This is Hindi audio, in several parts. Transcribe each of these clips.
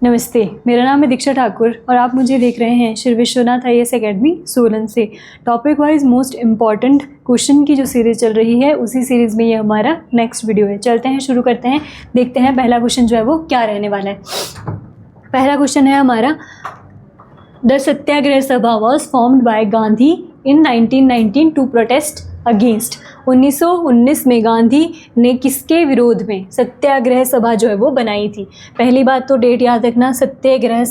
नमस्ते, मेरा नाम है दीक्षा ठाकुर और आप मुझे देख रहे हैं श्री विश्वनाथ IAS अकेडमी सोलन से। Topic wise most important question की जो सीरीज़ चल रही है उसी सीरीज़ में ये हमारा नेक्स्ट वीडियो है। चलते हैं, शुरू करते हैं, देखते हैं पहला क्वेश्चन जो है वो क्या रहने वाला है। पहला क्वेश्चन है हमारा, the Satyagraha Sabha was formed by Gandhi in 1919 to protest against. 1919 में गांधी ने किसके विरोध में सत्याग्रह सभा जो है वो बनाई थी। पहली बात तो डेट याद रखना, सत्याग्रह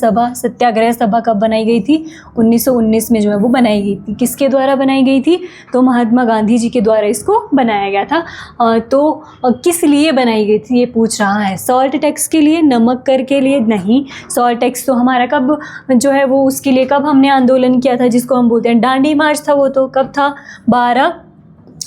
सभा कब बनाई गई थी? 1919 में जो है वो बनाई गई थी। किसके द्वारा बनाई गई थी? तो महात्मा गांधी जी के द्वारा इसको बनाया गया था। तो किस लिए बनाई गई थी ये पूछ रहा है। सॉल्ट टैक्स के लिए, नमक कर के लिए? नहीं, सॉल्ट टैक्स तो हमारा कब जो है वो उसके लिए कब हमने आंदोलन किया था, जिसको हम बोलते हैं दांडी मार्च था। वो तो कब था?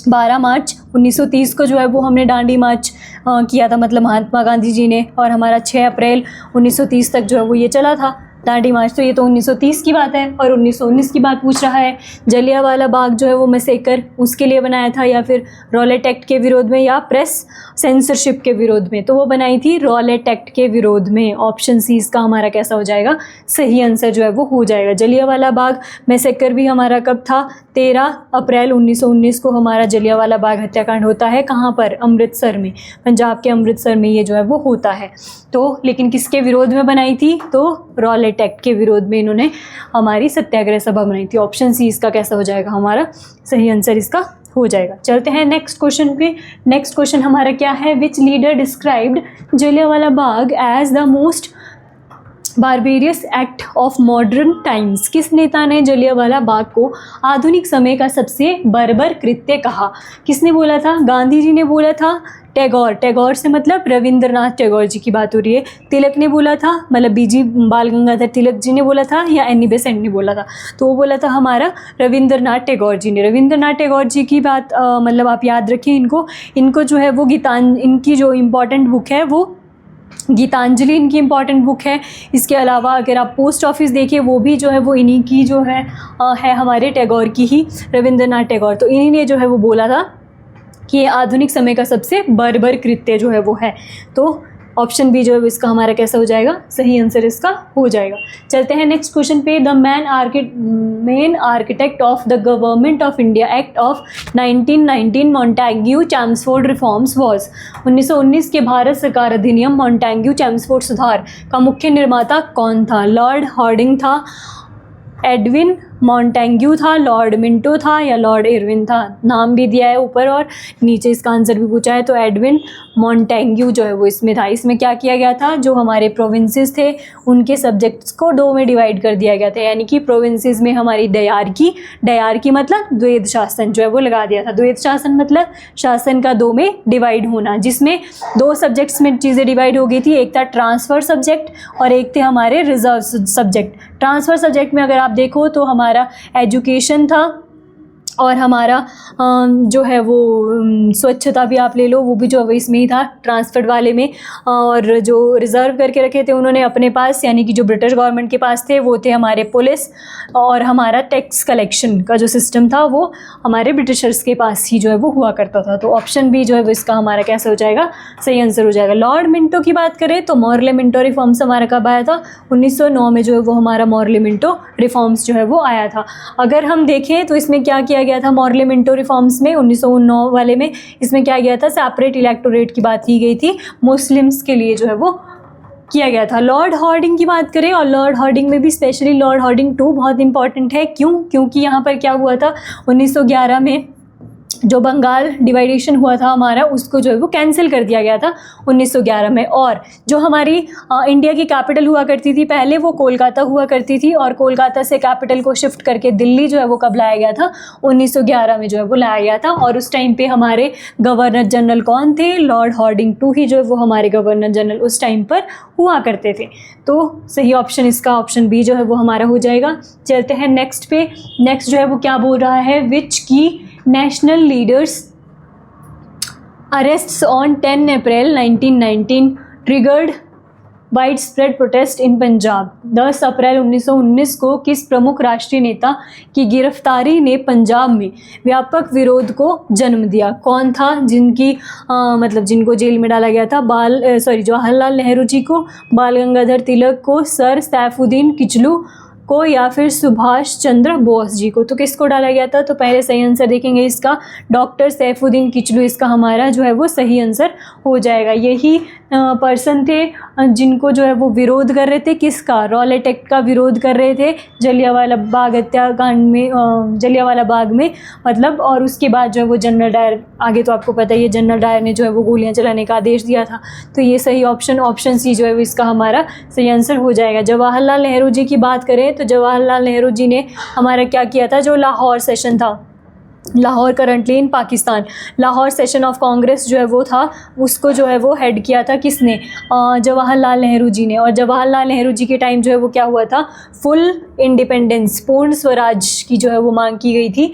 12 मार्च 1930 को जो है वो हमने दांडी मार्च किया था, मतलब महात्मा गांधी जी ने। और हमारा 6 अप्रैल 1930 तक जो है वो ये चला था दांडी मार्च। तो ये तो 1930 की बात है। और 1919 की बात पूछ रहा है। जलियांवाला बाग जो है वो मैसेकर उसके लिए बनाया था, या फिर रॉलेट एक्ट के विरोध में, या प्रेस सेंसरशिप के विरोध में? तो वो बनाई थी रॉलेट एक्ट के विरोध में। ऑप्शन सी इसका हमारा कैसा हो जाएगा? सही आंसर जो है वो हो जाएगा। जलियांवाला बाग मैसेकर भी हमारा कब था? 13 अप्रैल 1919 को हमारा जलियांवाला बाग हत्याकांड होता है। कहाँ पर? अमृतसर में, पंजाब के अमृतसर में ये जो है वो होता है। तो लेकिन किसके विरोध में बनाई थी? तो रॉलेट एक्ट के विरोध में इन्होंने हमारी सत्याग्रह सभा बनाई थी। ऑप्शन सी इसका कैसा हो जाएगा? हमारा सही आंसर इसका हो जाएगा। चलते हैं नेक्स्ट क्वेश्चन पे। नेक्स्ट क्वेश्चन हमारा क्या है? Which leader described Jallianwala Bagh as the most barbarous act of modern times. किस नेता ने जलियांवाला बाग को आधुनिक समय का सबसे बर्बर कृत्य कहा? किसने बोला था? गांधी जी ने बोला था। टैगोर से मतलब रविंद्रनाथ टैगोर जी की बात हो रही है। तिलक ने बोला था, मतलब बीजी बाल गंगाधर तिलक जी ने बोला था, या एनी बेसेंट ने बोला था? तो वो बोला था हमारा रविंद्रनाथ टैगोर जी ने। रविंद्रनाथ टैगोर जी की बात मतलब आप याद रखिए इनको जो है वो इनकी जो इम्पॉर्टेंट बुक है वो गीतांजलि इनकी इम्पॉर्टेंट बुक है। इसके अलावा अगर आप पोस्ट ऑफिस देखिए वो भी जो है वो इन्हीं की जो है हमारे टैगोर की ही, रविंद्रनाथ टैगोर। तो इन्हीं ने जो है वो बोला था कि ये आधुनिक समय का सबसे बर्बर कृत्य जो है वो है। तो ऑप्शन बी जो है इसका हमारा कैसा हो जाएगा? सही आंसर इसका हो जाएगा। चलते हैं नेक्स्ट क्वेश्चन पे। The main architect of the government of India act of 1919 Montagu Chelmsford reforms was. 1919 के भारत सरकार अधिनियम मॉन्टेग्यू चैम्सफोर्ड सुधार का मुख्य निर्माता कौन था? लॉर्ड हार्डिंग था, एडविन मॉन्टेग्यू था, लॉर्ड मिंटो था, या लॉर्ड इरविन था? नाम भी दिया है ऊपर और नीचे इसका आंसर भी पूछा है। तो एडविन मॉन्टेग्यू जो है वो इसमें था। इसमें क्या किया गया था? जो हमारे प्रोविंसेस थे उनके सब्जेक्ट्स को 2 में डिवाइड कर दिया गया था। यानी कि प्रोविंसेस में हमारी डयार्की मतलब द्वैध शासन जो है वो लगा दिया था। द्वैध शासन मतलब शासन का 2 में डिवाइड होना, जिसमें 2 सब्जेक्ट्स में चीज़ें डिवाइड हो गई थी। एक था ट्रांसफ़र सब्जेक्ट और एक थे हमारे रिजर्व सब्जेक्ट। ट्रांसफ़र सब्जेक्ट में अगर आप देखो तो हमारा एजुकेशन था, और हमारा जो है वो स्वच्छता भी आप ले लो, वो भी जो है इसमें ही था ट्रांसफर्ड वाले में। और जो रिज़र्व करके रखे थे उन्होंने अपने पास, यानी कि जो ब्रिटिश गवर्नमेंट के पास थे वो थे हमारे पुलिस, और हमारा टैक्स कलेक्शन का जो सिस्टम था वो हमारे ब्रिटिशर्स के पास ही जो है वो हुआ करता था। तो ऑप्शन बी जो है वो इसका हमारा कैसे हो जाएगा? सही आंसर हो जाएगा। लॉर्ड मिंटो की बात करें तो मॉर्ले मिंटो रिफॉर्म्स हमारा कब आया था? 1909 में जो है वो हमारा मॉर्ले मिंटो रिफॉर्म्स जो है वो आया था। अगर हम देखें तो इसमें क्या किया गया था मॉर्ले मिंटो रिफॉर्म्स में? 1909 वाले में इसमें क्या किया था? सेपरेट इलेक्टोरेट की बात की गई थी, मुस्लिम्स के लिए जो है वो किया गया था। लॉर्ड हार्डिंग की बात करें, और लॉर्ड हार्डिंग में भी स्पेशली लॉर्ड हार्डिंग 2 बहुत इंपॉर्टेंट है। क्यों? क्योंकि यहाँ पर क्या हुआ था 1911 में जो बंगाल डिवाइडेशन हुआ था हमारा, उसको जो है वो कैंसिल कर दिया गया था 1911 में। और जो हमारी इंडिया की कैपिटल हुआ करती थी पहले, वो कोलकाता हुआ करती थी, और कोलकाता से कैपिटल को शिफ्ट करके दिल्ली जो है वो कब लाया गया था? 1911 में जो है वो लाया गया था। और उस टाइम पे हमारे गवर्नर जनरल कौन थे? लॉर्ड हार्डिंग 2 ही जो है वो हमारे गवर्नर जनरल उस टाइम पर हुआ करते थे। तो सही ऑप्शन इसका ऑप्शन बी जो है वो हमारा हो जाएगा। चलते हैं नेक्स्ट पे। नेक्स्ट जो है वो क्या बोल रहा है? विच की national leaders अरेस्ट्स on 10 April 1919 triggered wide spread protest in Punjab. 10 अप्रैल 1919 को किस प्रमुख राष्ट्रीय नेता की गिरफ्तारी ने पंजाब में व्यापक विरोध को जन्म दिया? कौन था जिनकी मतलब जिनको जेल में डाला गया था? जवाहरलाल नेहरू जी को, बाल गंगाधर तिलक को, सर सैफुद्दीन किचलू को, या फिर सुभाष चंद्र बोस जी को? तो किसको डाला गया था? तो पहले सही आंसर देखेंगे इसका, डॉक्टर सैफुद्दीन किचलू इसका हमारा जो है वो सही आंसर हो जाएगा। यही पर्सन थे जिनको जो है वो विरोध कर रहे थे, किसका? रॉलेट एक्ट का विरोध कर रहे थे जलियांवाला बाग हत्याकांड में, जलियांवाला बाग में मतलब। और उसके बाद जो है वो जनरल डायर, आगे तो आपको पता ही है जनरल डायर ने जो है वो गोलियां चलाने का आदेश दिया था। तो ये सही ऑप्शन सी जो है वो इसका हमारा सही आंसर हो जाएगा। जवाहरलाल नेहरू जी की बात करें तो जवाहरलाल नेहरू जी ने हमारा क्या किया था? जो लाहौर सेशन था, Lahore currently in Pakistan, Lahore session of Congress जो है वो था, उसको जो है वो हेड किया था किसने? जवाहरलाल नेहरू जी ने। और जवाहरलाल नेहरू जी के टाइम जो है वो क्या हुआ था? फुल इंडिपेंडेंस, पूर्ण स्वराज की जो है वो मांग की गई थी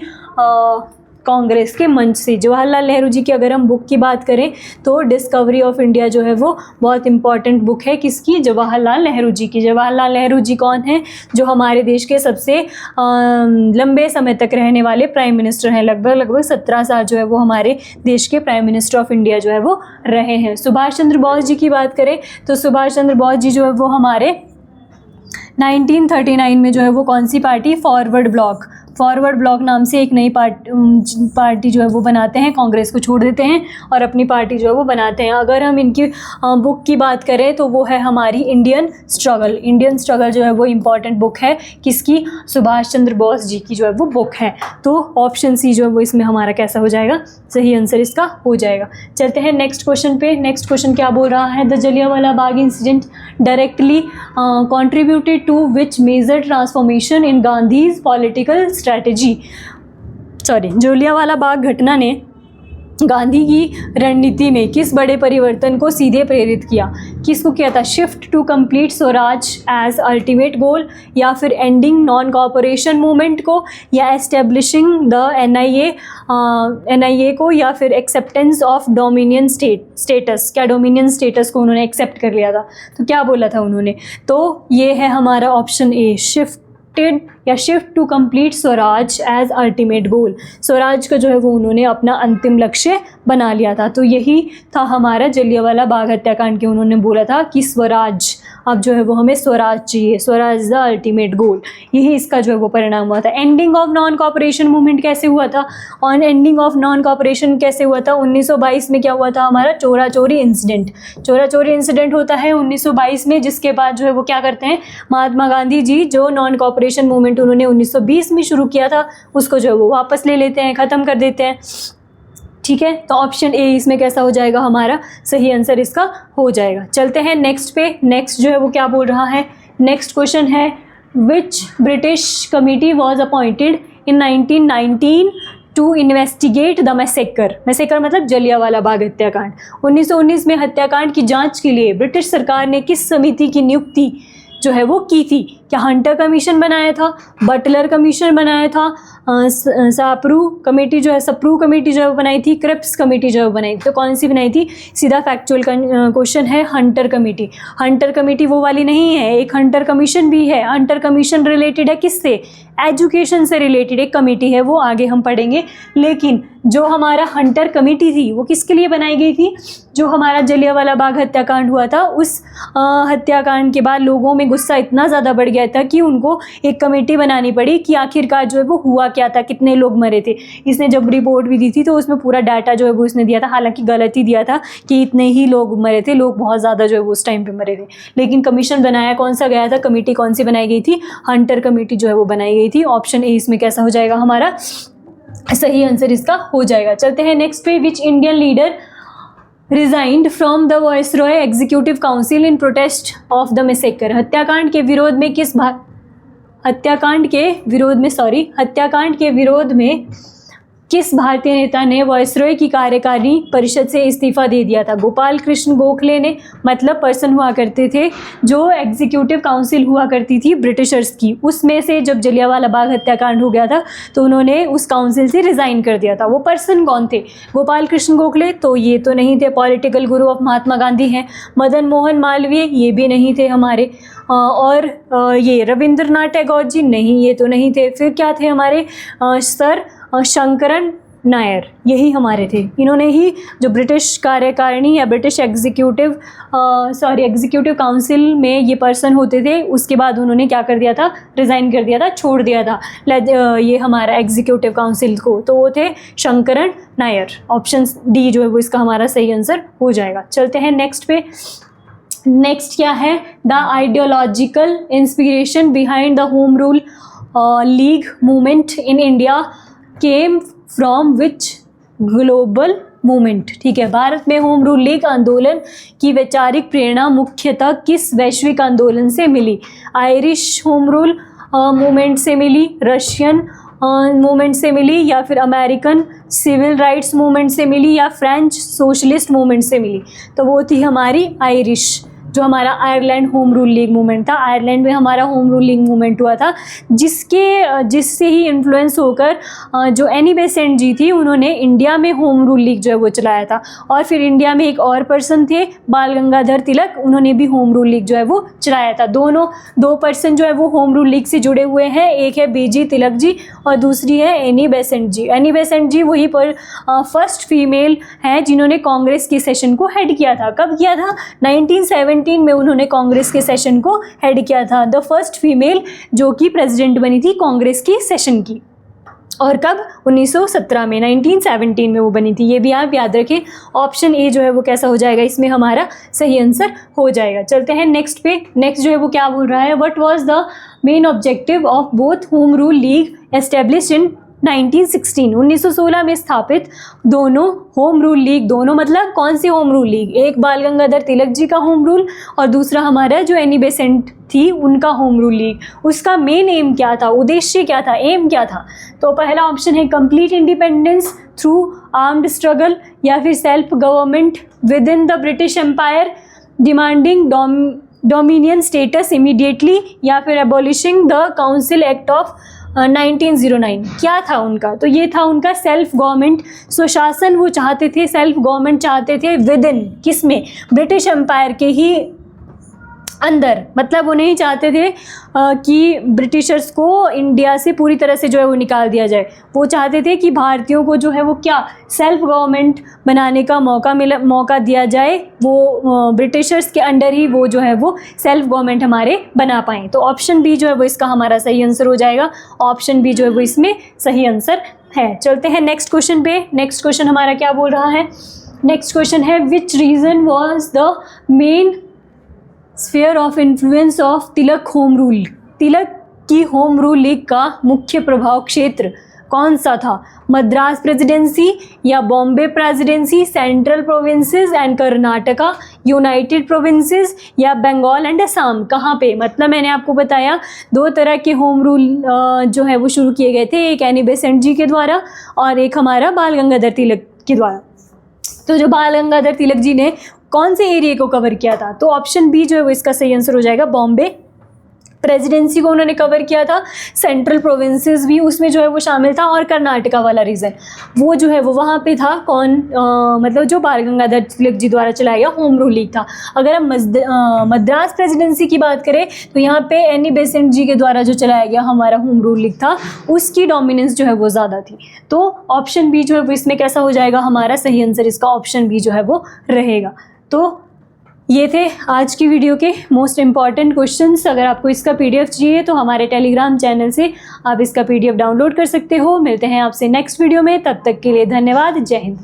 कांग्रेस के मंच से। जवाहरलाल नेहरू जी की अगर हम बुक की बात करें तो डिस्कवरी ऑफ इंडिया जो है वो बहुत इंपॉर्टेंट बुक है, किसकी? जवाहरलाल नेहरू जी की। जवाहरलाल नेहरू जी कौन है? जो हमारे देश के सबसे लंबे समय तक रहने वाले प्राइम मिनिस्टर हैं। लगभग 17 साल जो है वो हमारे देश के प्राइम मिनिस्टर ऑफ इंडिया जो है वो रहे हैं। सुभाष चंद्र बोस जी की बात करें तो सुभाष चंद्र बोस जी जो है वो हमारे 1939 में जो है वो कौन सी पार्टी? फॉरवर्ड ब्लॉक नाम से एक नई पार्टी जो है वो बनाते हैं, कांग्रेस को छोड़ देते हैं और अपनी पार्टी जो है वो बनाते हैं। अगर हम इनकी बुक की बात करें तो वो है हमारी इंडियन स्ट्रगल जो है वो इम्पॉर्टेंट बुक है, किसकी? सुभाष चंद्र बोस जी की जो है वो बुक है। तो ऑप्शन सी जो है वो इसमें हमारा कैसा हो जाएगा? सही आंसर इसका हो जाएगा। चलते हैं नेक्स्ट क्वेश्चन पे। नेक्स्ट क्वेश्चन क्या बोल रहा है? The Jallianwala Bagh incident directly contributed to which major transformation in Gandhi's political strategy? Jallianwala Bagh घटना ने गांधी की रणनीति में किस बड़े परिवर्तन को सीधे प्रेरित किया? किसको किया था? Shift to complete swaraj as ultimate goal, या फिर एंडिंग नॉन कॉपरेशन मूवमेंट को, या एस्टेब्लिशिंग द एनआईए को, या फिर एक्सेप्टेंस ऑफ डोमिनियन स्टेटस? क्या डोमिनियन स्टेटस को उन्होंने एक्सेप्ट कर लिया था? तो क्या बोला था उन्होंने? तो ये है हमारा option A, shift to complete swaraj as ultimate goal. Swaraj का जो है वो उन्होंने अपना अंतिम लक्ष्य बना लिया था। तो यही था हमारा जलियांवाला बाग हत्याकांड के, उन्होंने बोला था कि स्वराज, अब जो है वो हमें स्वराज चाहिए, Swaraj is the ultimate goal. यही इसका जो है वो परिणाम हुआ था। Ending of non cooperation movement कैसे हुआ था? On ending of non cooperation कैसे हुआ था? 1922 में क्या हुआ था हमारा? चोरा चोरी इंसिडेंट होता है 1922 में, जिसके बाद जो है वो क्या करते हैं? महात्मा गांधी जी जो नॉन कॉपरेशन मूवमेंट उन्होंने 1920 में शुरू किया था उसको जो है वो वापस ले लेते हैं, ख़त्म कर देते हैं। ठीक है, तो ऑप्शन ए इसमें कैसा हो जाएगा? हमारा सही आंसर इसका हो जाएगा। चलते हैं नेक्स्ट पे। नेक्स्ट जो है वो क्या बोल रहा है? नेक्स्ट क्वेश्चन है, which British committee was appointed in 1919 to investigate the massacre मतलब जलियांवाला बाग हत्याकांड। 1919 में हत्याकांड की जांच के लिए ब्रिटिश सरकार ने किस समिति की नियुक्ति जो है वो की थी? क्या हंटर कमीशन बनाया था, बटलर कमीशन बनाया था, सप्रू कमेटी जो है वो बनाई थी, क्रिप्स कमेटी जो है वो बनाई थी? तो कौन सी बनाई थी? सीधा फैक्चुअल क्वेश्चन है, हंटर कमेटी वो वाली नहीं है, एक हंटर कमीशन भी है। हंटर कमीशन रिलेटेड है किससे? एजुकेशन से रिलेटेड एक कमेटी है, वो आगे हम पढ़ेंगे। लेकिन जो हमारा हंटर कमेटी थी वो किसके लिए बनाई गई थी? जो हमारा जलियांवाला बाग हत्याकांड हुआ था, उस हत्याकांड के बाद लोगों में गुस्सा इतना ज़्यादा बढ़ गया था कि उनको एक कमेटी बनानी पड़ी कि आखिरकार जो है वो हुआ क्या था, कितने लोग मरे थे। इसने जब रिपोर्ट भी दी थी तो उसमें पूरा डाटा जो है वो इसने दिया था, हालांकि गलत ही दिया था कि इतने ही लोग मरे थे, लोग बहुत ज़्यादा जो है वो उस टाइम पे मरे थे। लेकिन कमीशन बनाया कौन सा गया था? कमेटी कौन सी बनाई गई थी? हंटर कमेटी जो है वो बनाई गई थी। ऑप्शन ए इसमें कैसा हो जाएगा? हमारा सही आंसर इसका हो जाएगा। चलते हैं नेक्स्ट पे। Which Indian leader resigned from the viceroy executive council in protest of the massacre? हत्याकांड के विरोध में किस भारतीय नेता ने वायसरॉय की कार्यकारिणी परिषद से इस्तीफा दे दिया था? गोपाल कृष्ण गोखले ने, मतलब पर्सन हुआ करते थे जो एग्जीक्यूटिव काउंसिल हुआ करती थी ब्रिटिशर्स की, उसमें से जब जलियांवाला बाग हत्याकांड हो गया था तो उन्होंने उस काउंसिल से रिज़ाइन कर दिया था। वो पर्सन कौन थे? गोपाल कृष्ण गोखले तो ये तो नहीं थे, political Guru of Mahatma Gandhi हैं। मदन मोहन मालवीय ये भी नहीं थे हमारे, और ये रविंद्रनाथ टैगोर जी नहीं, ये तो नहीं थे। फिर क्या थे हमारे? सर शंकरन नायर, यही हमारे थे। इन्होंने ही जो ब्रिटिश कार्यकारिणी या ब्रिटिश एग्जीक्यूटिव काउंसिल में ये पर्सन होते थे, उसके बाद उन्होंने क्या कर दिया था? रिज़ाइन कर दिया था, छोड़ दिया था ये हमारा एग्जीक्यूटिव काउंसिल को। तो वो थे शंकरन नायर। ऑप्शन डी जो है वो इसका हमारा सही आंसर हो जाएगा। चलते हैं नेक्स्ट पे। नेक्स्ट क्या है? The ideological inspiration behind the home rule league movement in India came from which global movement? ठीक है, भारत में होम रूल लीग आंदोलन की वैचारिक प्रेरणा मुख्यतः किस वैश्विक आंदोलन से मिली? आयरिश होम रूल मूवमेंट से मिली, रशियन मूवमेंट से मिली, या फिर अमेरिकन सिविल राइट्स मूवमेंट से मिली, या फ्रेंच सोशलिस्ट मूवमेंट से मिली? तो वो थी हमारी आयरिश, जो हमारा Ireland home rule league movement था। आयरलैंड में हमारा होम रूल लीग मूवमेंट हुआ था, जिससे ही इन्फ्लुएंस होकर जो एनी बेसेंट जी थी, उन्होंने इंडिया में होम रूल लीग जो है वो चलाया था। और फिर इंडिया में एक और पर्सन थे, बाल गंगाधर तिलक, उन्होंने भी होम रूल लीग जो है वो चलाया था। दो पर्सन जो है वो होम रूल लीग से जुड़े हुए हैं, एक है बीजी तिलक जी और दूसरी है एनी बेसेंट जी। एनी बेसेंट जी वही पर फर्स्ट फीमेल हैं जिन्होंने कांग्रेस के सेशन को हेड किया था। कब किया था? 1917 में उन्होंने कांग्रेस के सेशन को हेड किया था। द फर्स्ट फीमेल जो कि प्रेसिडेंट बनी थी कांग्रेस की सेशन की। और कब? 1917 में, 1917 में वो बनी थी। ये भी आप याद रखें। ऑप्शन ए जो है वो कैसा हो जाएगा? इसमें हमारा सही आंसर हो जाएगा। चलते हैं नेक्स्ट पे। नेक्स्ट जो है वो क्या बोल रहा है? What was the main objective of both home rule league established in 1916? 1916 में स्थापित दोनों होम रूल लीग, दोनों मतलब कौन सी होम रूल लीग? एक बाल गंगाधर तिलक जी का होम रूल और दूसरा हमारा जो एनी बेसेंट थी उनका होम रूल लीग। उसका मेन एम क्या था? उद्देश्य क्या था? एम क्या था? तो पहला ऑप्शन है complete independence through armed struggle, या फिर self government within the British empire, demanding dominion status immediately, या फिर abolishing the council act of 1909। क्या था उनका? तो ये था उनका सेल्फ गवर्नमेंट, स्वशासन वो चाहते थे, सेल्फ गवर्नमेंट चाहते थे विद इन, किसमें? ब्रिटिश एम्पायर के ही अंदर। मतलब वो नहीं चाहते थे कि ब्रिटिशर्स को इंडिया से पूरी तरह से जो है वो निकाल दिया जाए। वो चाहते थे कि भारतीयों को जो है वो क्या, सेल्फ गवर्नमेंट बनाने का मौका दिया जाए। वो ब्रिटिशर्स के अंडर ही वो जो है वो सेल्फ गवर्नमेंट हमारे बना पाएँ। तो ऑप्शन बी जो है वो इसका हमारा सही आंसर हो जाएगा। ऑप्शन बी जो है वो इसमें सही आंसर है। चलते हैं नेक्स्ट क्वेश्चन पे। नेक्स्ट क्वेश्चन हमारा क्या बोल रहा है? नेक्स्ट क्वेश्चन है which region was the main sphere of influence of Tilak home rule? Tilak की होम रूल लीग का मुख्य प्रभाव क्षेत्र कौन सा था? मद्रास प्रेसिडेंसी, या Bombay presidency, central provinces and Karnataka, United provinces, या बंगाल एंड असम? कहाँ पे? मतलब मैंने आपको बताया दो तरह के होम रूल जो है वो शुरू किए गए थे, एक एनी बेसेंट जी के द्वारा और एक हमारा बाल गंगाधर तिलक के द्वारा। तो जो बाल गंगाधर तिलक जी ने कौन से एरिया को कवर किया था? तो ऑप्शन बी जो है वो इसका सही आंसर हो जाएगा। बॉम्बे प्रेसिडेंसी को उन्होंने कवर किया था, सेंट्रल प्रोविंसेस भी उसमें जो है वो शामिल था, और कर्नाटका वाला रीजन वो जो है वो वहाँ पे था। कौन मतलब जो बाल गंगाधर तिलक जी द्वारा चलाया गया होम रूल लीग था। अगर हम मद्रास प्रेसिडेंसी की बात करें तो यहाँ पे एनी बेसेंट जी के द्वारा जो चलाया गया हमारा होम रूल लीग था, उसकी डोमिनेंस जो है वो ज़्यादा थी। तो ऑप्शन बी जो है वो इसमें कैसा हो जाएगा? हमारा सही आंसर इसका ऑप्शन बी जो है वो रहेगा। तो ये थे आज की वीडियो के मोस्ट इम्पॉर्टेंट क्वेश्चंस। अगर आपको इसका पीडीएफ चाहिए तो हमारे टेलीग्राम चैनल से आप इसका पीडीएफ डाउनलोड कर सकते हो। मिलते हैं आपसे नेक्स्ट वीडियो में, तब तक के लिए धन्यवाद। जय हिंद।